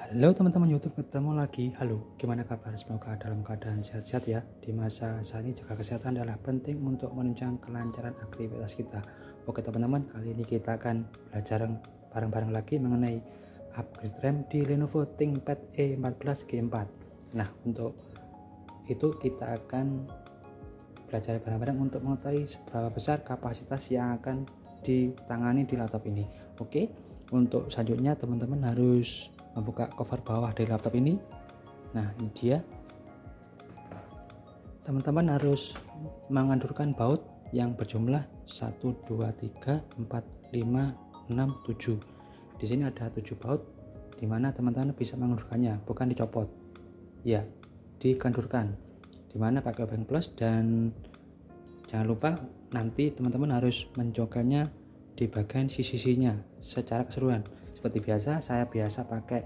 Halo teman-teman YouTube, ketemu lagi. Halo, gimana kabar? Semoga dalam keadaan sehat-sehat ya. Di masa saat ini jaga kesehatan adalah penting untuk menunjang kelancaran aktivitas kita. Oke teman-teman, kali ini kita akan belajar bareng-bareng lagi mengenai upgrade RAM di Lenovo ThinkPad E14 G4. Nah, untuk itu kita akan belajar bareng-bareng untuk mengetahui seberapa besar kapasitas yang akan ditangani di laptop ini. Oke, untuk selanjutnya teman-teman harus membuka cover bawah dari laptop ini. Nah, ini dia. Teman-teman harus mengandurkan baut yang berjumlah 1 2 3 4 5 6 7. Di sini ada 7 baut, dimana teman-teman bisa mengandurkannya, bukan dicopot ya, dikandurkan, dimana pakai obeng plus. Dan jangan lupa nanti teman-teman harus mencokelnya di bagian sisi-sisinya secara keseluruhan. Seperti biasa, saya biasa pakai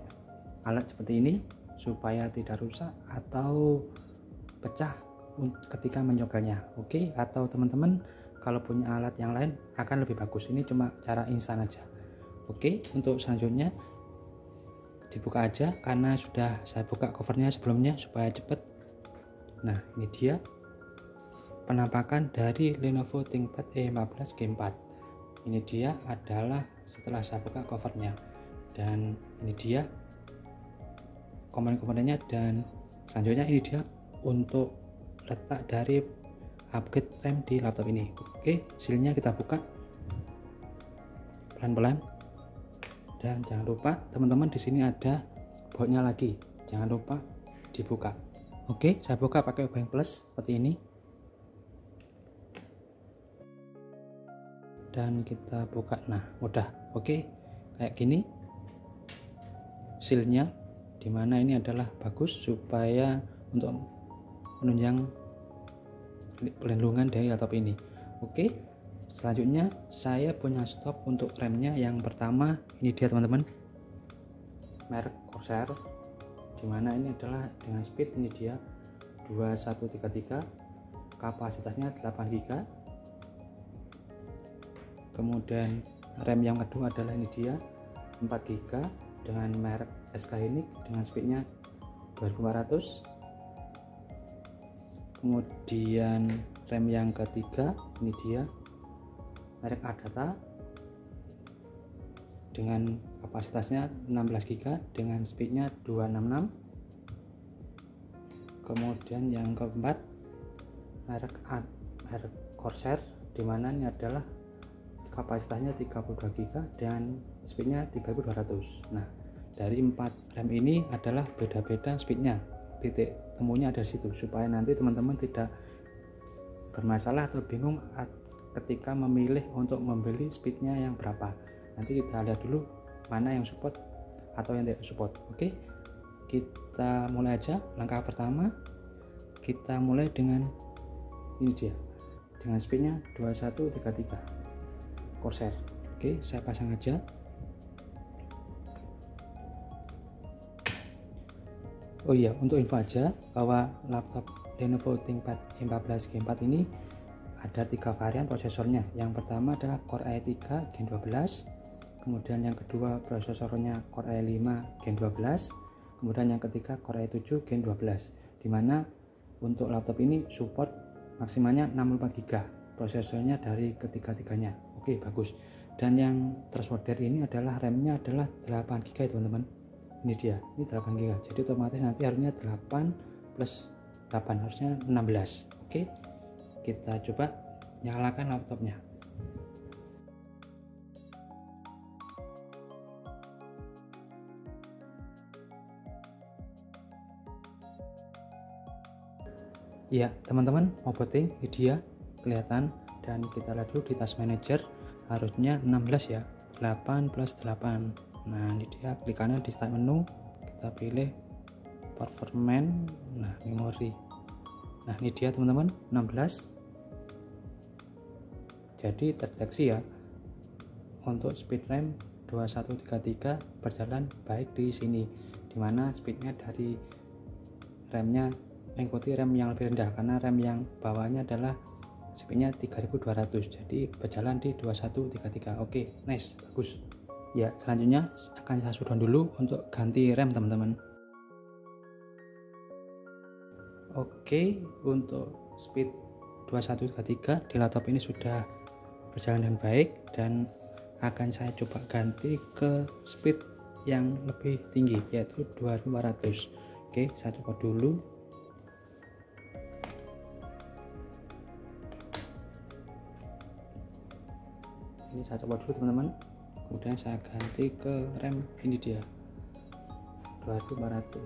alat seperti ini supaya tidak rusak atau pecah ketika mencokelnya. Oke, atau teman-teman kalau punya alat yang lain akan lebih bagus. Ini cuma cara instan aja. Oke, untuk selanjutnya dibuka aja karena sudah saya buka covernya sebelumnya supaya cepat. Nah, ini dia penampakan dari Lenovo ThinkPad E14 G4. Ini dia adalah setelah saya buka covernya, dan ini dia komponen-komponennya. Dan selanjutnya ini dia untuk letak dari upgrade RAM di laptop ini. Oke, sealnya kita buka pelan-pelan, dan jangan lupa teman-teman di sini ada bautnya lagi, jangan lupa dibuka. Oke, saya buka pakai obeng plus seperti ini, dan kita buka. Nah, udah oke, kayak gini sealnya, dimana ini adalah bagus supaya untuk menunjang perlindungan dari laptop ini. Oke, selanjutnya saya punya stok untuk RAM-nya. Yang pertama ini dia teman-teman, merek Corsair, dimana ini adalah dengan speed ini dia 2133, kapasitasnya 8 GB. Kemudian RAM yang kedua adalah ini dia 4 GB dengan merek SK Hynix dengan speednya 2400. Kemudian RAM yang ketiga ini dia merek Adata dengan kapasitasnya 16 GB dengan speednya 266. Kemudian yang keempat merek Corsair, dimana ini adalah kapasitasnya 32 GB dan speednya 3200. Nah, dari 4 RAM ini adalah beda-beda speednya, titik temunya ada di situ, supaya nanti teman-teman tidak bermasalah atau bingung ketika memilih untuk membeli speednya yang berapa. Nanti kita lihat dulu mana yang support atau yang tidak support. Oke, kita mulai aja. Langkah pertama kita mulai dengan ini dia, dengan speednya 2133 Corsair. Oke, saya pasang aja. Oh iya, untuk info aja bahwa laptop Lenovo ThinkPad E14 G4 ini ada 3 varian prosesornya. Yang pertama adalah Core i3 Gen 12, kemudian yang kedua prosesornya Core i5 Gen 12, kemudian yang ketiga Core i7 Gen 12, dimana untuk laptop ini support maksimalnya 64 GB prosesornya dari ketiga-tiganya. Oke, bagus. Dan yang tersolder ini adalah RAM-nya adalah 8 GB teman-teman. Ini dia, ini 8 GB. Jadi otomatis nanti harusnya 8 plus 8 harusnya 16. Oke, kita coba nyalakan laptopnya. Ya teman-teman, mau booting, ini dia kelihatan. Dan kita lihat dulu di task manager, harusnya 16 ya, 8 plus 8. Nah, ini dia, klik kanan di start menu, kita pilih performance, nah memori. Nah, ini dia teman-teman, 16. Jadi terdeteksi ya untuk speed RAM 2133 berjalan baik di sini, dimana speednya dari RAM-nya mengikuti RAM yang lebih rendah, karena RAM yang bawahnya adalah speednya 3200, jadi berjalan di 2133. Oke, nice, bagus. Ya, selanjutnya akan saya shutdown dulu untuk ganti RAM teman-teman. Oke, untuk speed 2133 di laptop ini sudah berjalan dengan baik dan akan saya coba ganti ke speed yang lebih tinggi yaitu 2400. Oke, saya coba dulu. Ini saya coba dulu teman-teman, kemudian saya ganti ke RAM ini dia 2400.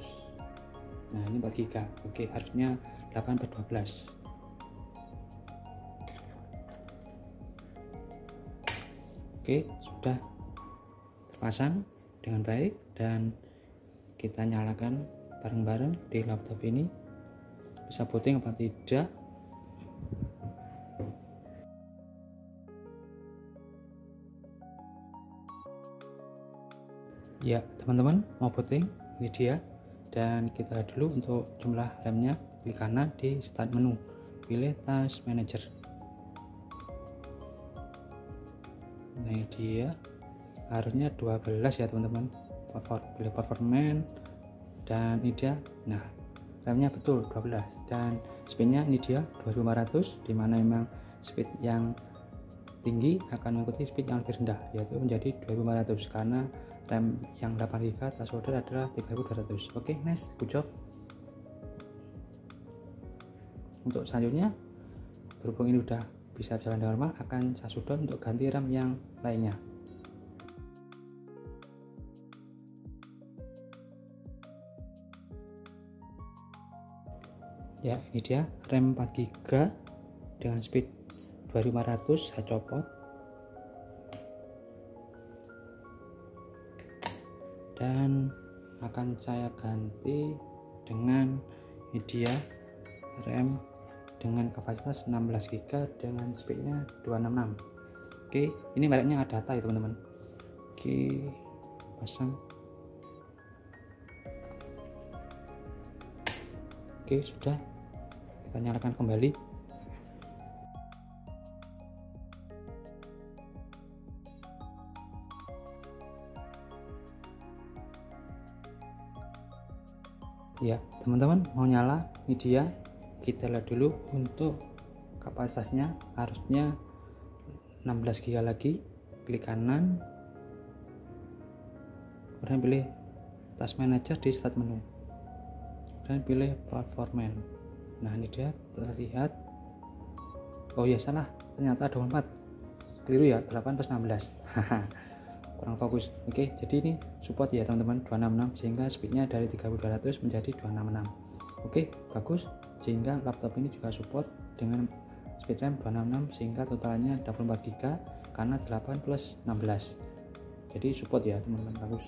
Nah ini 4 GB. Oke, harusnya 8/12. Oke, sudah terpasang dengan baik dan kita nyalakan bareng-bareng di laptop ini. Bisa booting apa tidak? Ya teman-teman, mau booting, ini dia. Dan kita lihat dulu untuk jumlah RAM-nya. Klik kanan di start menu, pilih task manager. Nah ini dia, harusnya 12 ya teman-teman. Pilih performance dan ini dia. Nah RAM-nya betul 12 dan speednya ini dia 2500, dimana memang speed yang tinggi akan mengikuti speed yang lebih rendah yaitu menjadi 2500 karena RAM yang 8 GB tas order adalah 3200. Oke, nice, good job. Untuk selanjutnya, berhubung ini udah bisa jalan dengan normal, akan saya shutdown untuk ganti RAM yang lainnya. Ya, ini dia RAM 4 GB dengan speed 2500. Saya copot dan akan saya ganti dengan media RAM dengan kapasitas 16 GB dengan speednya 266. Oke, ini mereknya Adata ya teman-teman. Oke, pasang. Oke, sudah, kita nyalakan kembali. Ya teman-teman, mau nyala, ini dia. Kita lihat dulu untuk kapasitasnya, harusnya 16 GB lagi. Klik kanan, kemudian pilih task manager di start menu, dan pilih performance. Nah ini dia, terlihat. Oh ya salah, ternyata 24, keliru ya, 8/16. Kurang fokus. Oke, jadi ini support ya teman-teman 266 sehingga speednya dari 3200 menjadi 266. Oke, bagus, sehingga laptop ini juga support dengan speed RAM 266 sehingga totalnya 24 GB karena 8+16. Jadi support ya teman-teman, bagus.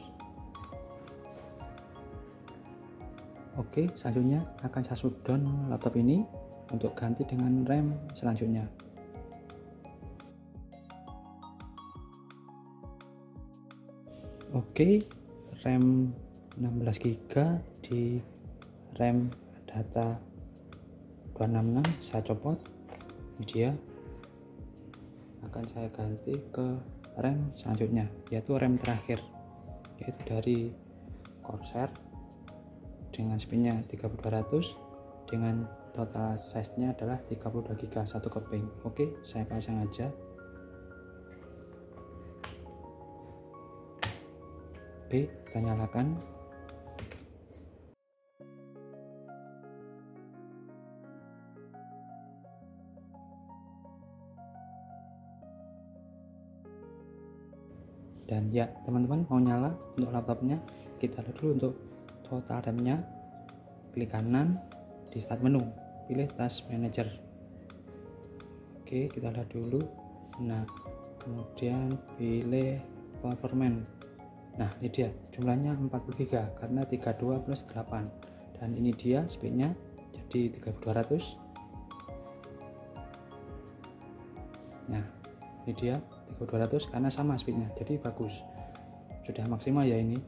Oke, selanjutnya akan saya shutdown laptop ini untuk ganti dengan RAM selanjutnya. Oke, RAM 16 GB di RAM Adata 266 saya copot. Ini dia, akan saya ganti ke RAM selanjutnya yaitu RAM terakhir, yaitu dari Corsair dengan speednya 3200 dengan total size nya adalah 32 GB satu keping. Oke, saya pasang aja. Oke, kita nyalakan. Dan ya teman-teman, mau nyala untuk laptopnya. Kita lihat dulu untuk total RAM-nya. Klik kanan di start menu, pilih task manager. Oke, kita lihat dulu. Nah, kemudian pilih performance. Nah ini dia, jumlahnya 40 GB karena 32 plus 8, dan ini dia speednya jadi 3200. Nah ini dia 3200 karena sama speednya, jadi bagus, sudah maksimal ya ini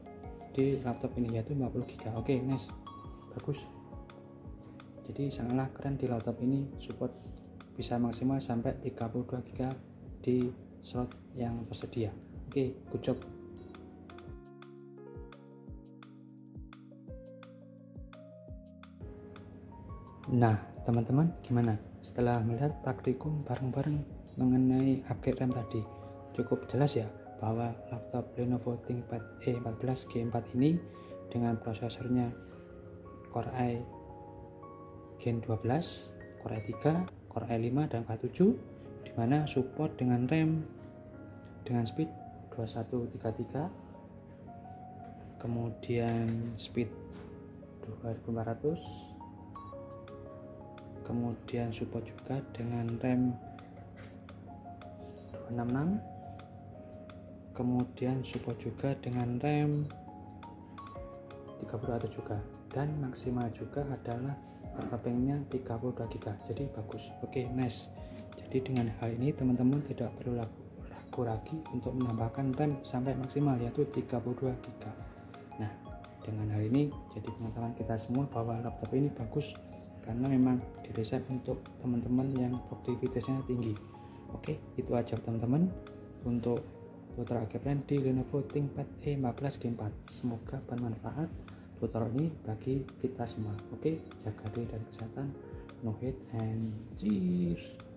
di laptop ini yaitu 50 GB. Oke, nice, bagus. Jadi sangatlah keren di laptop ini, support bisa maksimal sampai 32 GB di slot yang tersedia. Oke, good job. Nah teman-teman, gimana setelah melihat praktikum bareng-bareng mengenai upgrade RAM tadi? Cukup jelas ya bahwa laptop Lenovo ThinkPad E14 G4 ini dengan prosesornya Core i Gen 12, Core i3, Core i5 dan Core i7, dimana support dengan RAM dengan speed 2133, kemudian speed 2400, kemudian support juga dengan RAM 266, kemudian support juga dengan RAM 32 juga, dan maksimal juga adalah RPM-nya 32 GB, jadi bagus. Oke, nice. Jadi dengan hal ini teman-teman tidak perlu ragu lagi untuk menambahkan RAM sampai maksimal, yaitu 32 GB. Nah dengan hal ini jadi pengetahuan kita semua bahwa laptop ini bagus karena memang didesain untuk teman-teman yang produktivitasnya tinggi. Oke, itu aja teman-teman untuk tutorial upgrade di Lenovo ThinkPad E14 G4. Semoga bermanfaat tutorial ini bagi kita semua. Oke, jaga diri dan kesehatan. No hate and cheers.